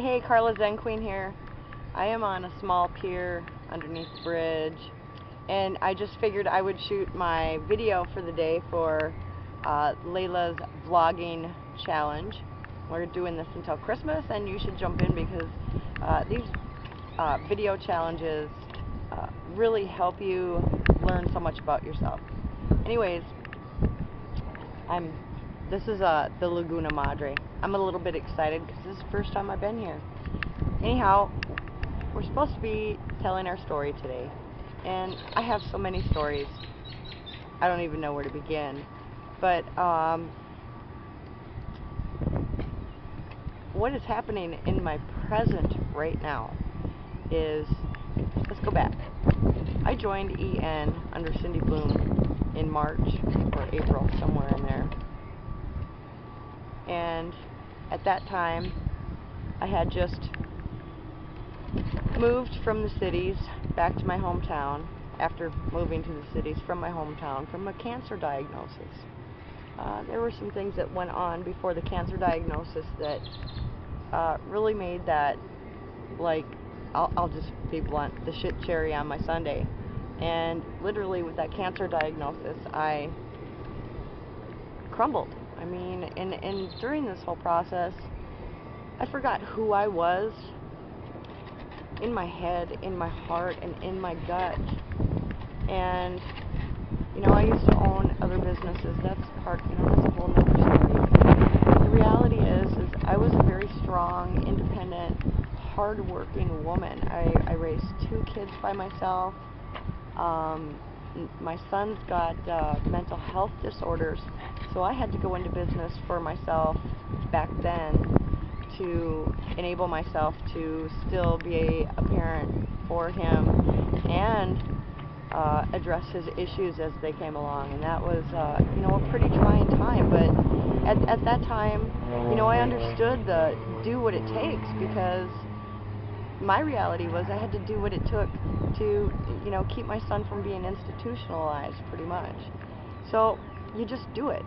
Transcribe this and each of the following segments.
Hey, Carla Zen Queen here. I am on a small pier underneath the bridge, and I just figured I would shoot my video for the day for Layla's vlogging challenge. We're doing this until Christmas, and you should jump in because these video challenges really help you learn so much about yourself. Anyways, this is the Laguna Madre. I'm a little bit excited because this is the first time I've been here. Anyhow, we're supposed to be telling our story today, and I have so many stories, I don't even know where to begin. But what is happening in my present right now is, let's go back. I joined EN under Cindy Bloom in March or April, somewhere in there. And at that time, I had just moved from the cities back to my hometown after moving to the cities from my hometown from a cancer diagnosis. There were some things that went on before the cancer diagnosis that really made that, like, I'll just be blunt, the shit cherry on my sundae. And literally with that cancer diagnosis, I crumbled. I mean, and during this whole process, I forgot who I was in my head, in my heart, and in my gut. And, you know, I used to own other businesses. That's part, that's a whole other story. The reality is I was a very strong, independent, hard-working woman. I raised 2 kids by myself. My son's got mental health disorders, so I had to go into business for myself back then to enable myself to still be a parent for him and address his issues as they came along. And that was a pretty trying time, but at that time, I understood the do what it takes, because my reality was I had to do what it took to keep my son from being institutionalized, pretty much. So you just do it.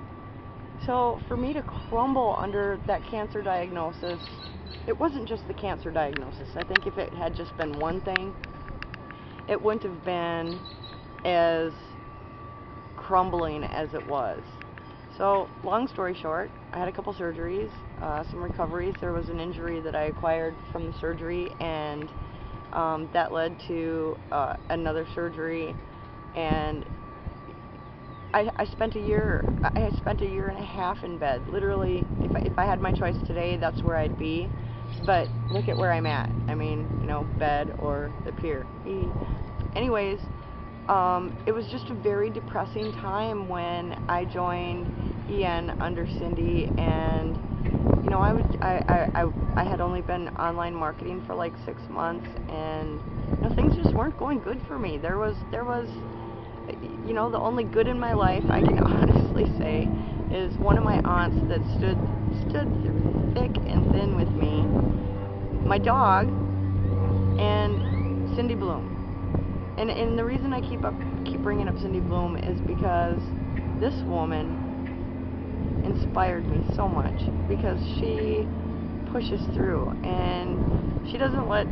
So for me to crumble under that cancer diagnosis, it wasn't just the cancer diagnosis. I think if it had just been one thing, it wouldn't have been as crumbling as it was. So long story short, I had a couple surgeries, some recoveries. There was an injury that I acquired from the surgery, and that led to another surgery, and I spent a year and a half in bed. Literally, if I had my choice today, that's where I'd be. But look at where I'm at. I mean, bed or the pier. Anyways, it was just a very depressing time when I joined EN under Cindy, and I had only been online marketing for like 6 months, and things just weren't going good for me. There was the only good in my life, I can honestly say, is one of my aunts that stood through thick and thin with me, my dog, and Cindy Bloom. And the reason I keep bringing up Cindy Bloom is because this woman inspired me so much, because she pushes through, and she doesn't let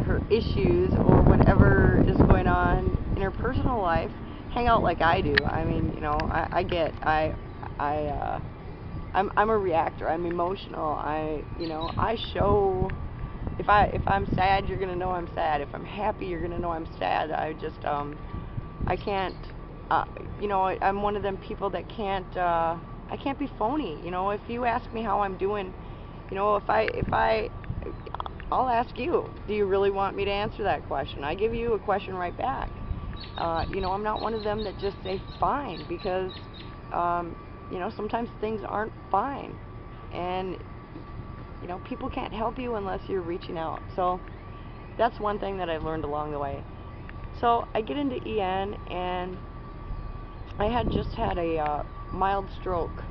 her issues or whatever is going on in her personal life hang out like I do. I mean, I'm a reactor. I'm emotional. I show, if I'm sad, you're gonna know I'm sad. If I'm happy, you're gonna know I'm sad. I just I can't I'm one of them people that can't I can't be phony. If you ask me how I'm doing, I'll ask you, do you really want me to answer that question? I give you a question right back. I'm not one of them that just say fine, because sometimes things aren't fine, and people can't help you unless you're reaching out. So that's one thing that I've learned along the way. So I get into EN, and I had just had a mild stroke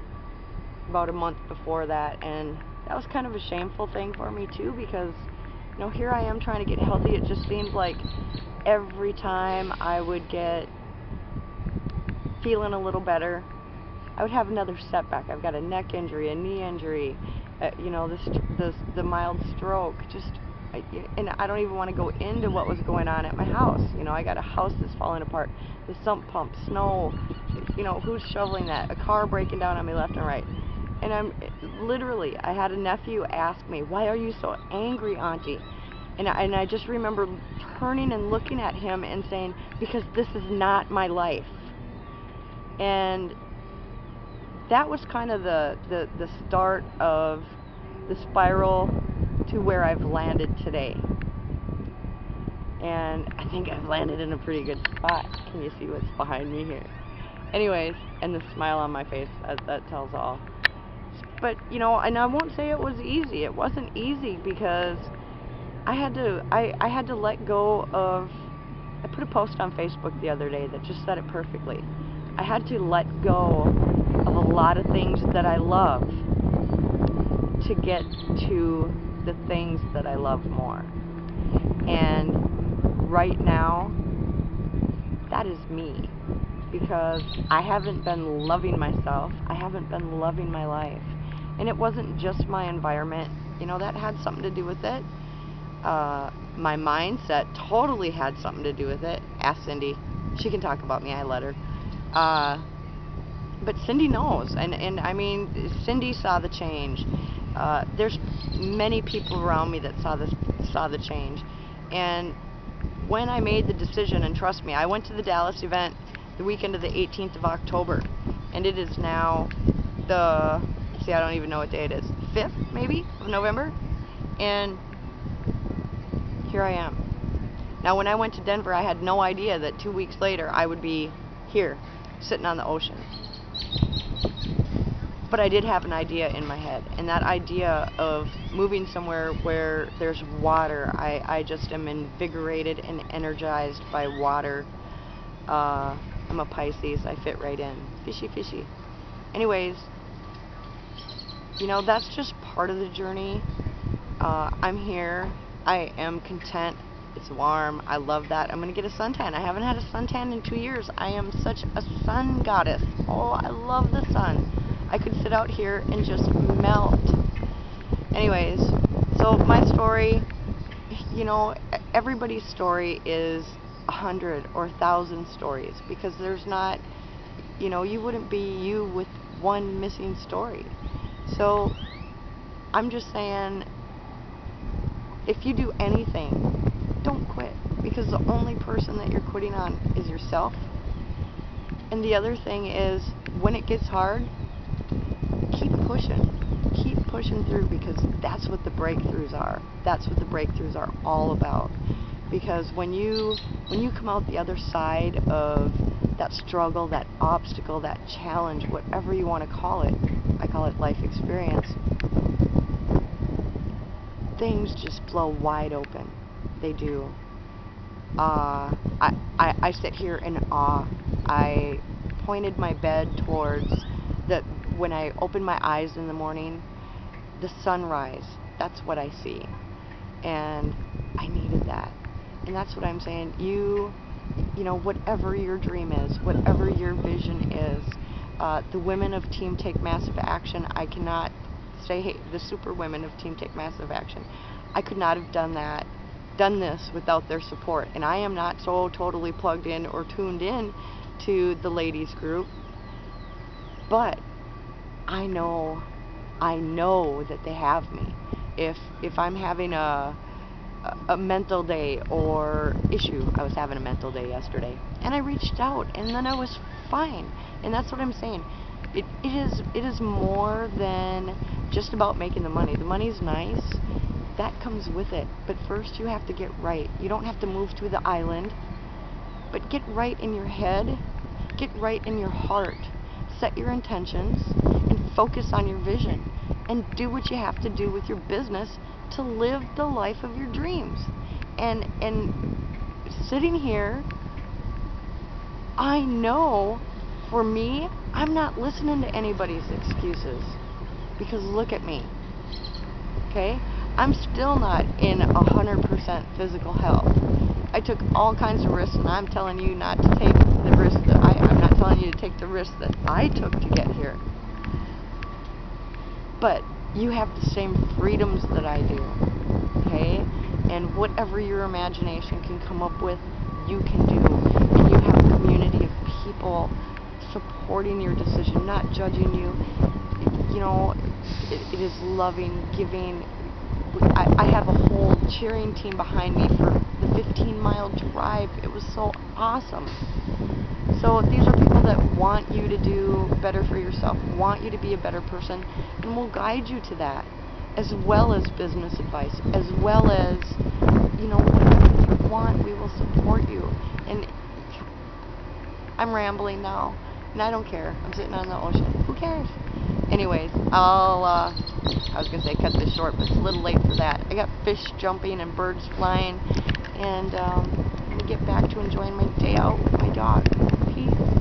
about a month before that, and that was kind of a shameful thing for me too, because here I am trying to get healthy. It just seemed like every time I would get feeling a little better, I would have another setback. I've got a neck injury, a knee injury, the mild stroke, and I don't even want to go into what was going on at my house. I got a house that's falling apart, the sump pump, snow, who's shoveling that, a car breaking down on me left and right. And I had a nephew ask me, "Why are you so angry, Auntie?" And I just remember turning and looking at him and saying, "Because this is not my life." And that was kind of the start of the spiral to where I've landed today. And I think I've landed in a pretty good spot. Can you see what's behind me here? Anyways, and the smile on my face, that tells all. But, and I won't say it was easy. It wasn't easy because I had to let go of, I put a post on Facebook the other day that just said it perfectly. I had to let go of a lot of things that I love to get to the things that I love more. And right now, that is me. Because I haven't been loving myself. I haven't been loving my life. And it wasn't just my environment. That had something to do with it. My mindset totally had something to do with it. Ask Cindy. She can talk about me. I let her. But Cindy knows. And I mean, Cindy saw the change. There's many people around me that saw the change. And when I made the decision, and trust me, I went to the Dallas event the weekend of the 18th of October, and it is now I don't even know what day it is, 5th maybe of November, and here I am. Now when I went to Denver, I had no idea that 2 weeks later I would be here, sitting on the ocean. But I did have an idea in my head, and that idea of moving somewhere where there's water, I just am invigorated and energized by water. I'm a Pisces, I fit right in. Fishy, fishy. Anyways, that's just part of the journey. I'm here. I am content. It's warm. I love that. I'm going to get a suntan. I haven't had a suntan in 2 years. I am such a sun goddess. Oh, I love the sun. I could sit out here and just melt. Anyways, so my story, everybody's story is 100 or 1,000 stories, because there's not, you wouldn't be you with one missing story. So I'm just saying, if you do anything, don't quit, because the only person that you're quitting on is yourself. And the other thing is, when it gets hard, keep pushing through, because that's what the breakthroughs are. That's what the breakthroughs are all about. Because when you come out the other side of that struggle, that obstacle, that challenge, whatever you want to call it, I call it life experience, things just blow wide open. They do. I sit here in awe. I pointed my bed towards when I open my eyes in the morning, the sunrise. That's what I see. And I needed that. And that's what I'm saying. Whatever your dream is, whatever your vision is, the women of Team Take Massive Action, I cannot say, hey, the super women of Team Take Massive Action, I could not have done this without their support. And I am not so totally plugged in or tuned in to the ladies group, but I know that they have me. If I'm having a mental day or issue, I was having a mental day yesterday, and I reached out, and then I was fine. And that's what I'm saying. It is more than just about making the money. The money's nice. That comes with it. But first you have to get right. You don't have to move to the island, but get right in your head. Get right in your heart. Set your intentions and focus on your vision. And do what you have to do with your business to live the life of your dreams. And sitting here, I know, for me, I'm not listening to anybody's excuses. Because look at me. Okay? I'm still not in 100% physical health. I took all kinds of risks, and I'm telling you not to take the risks I'm not telling you to take the risks that I took to get here. But you have the same freedoms that I do, okay? And whatever your imagination can come up with, you can do. And you have a community of people supporting your decision, not judging you. You know, it is loving, giving. I have a whole cheering team behind me for the 15-mile drive. It was so awesome. So these are people that want you to do better for yourself, want you to be a better person, and will guide you to that, as well as business advice, as well as, you know, whatever you want, we will support you. And I'm rambling now, and I don't care. I'm sitting on the ocean. Who cares? Anyways, I was going to say cut this short, but it's a little late for that. I got fish jumping and birds flying, and I'm going to get back to enjoying my day out with my dog. Peace.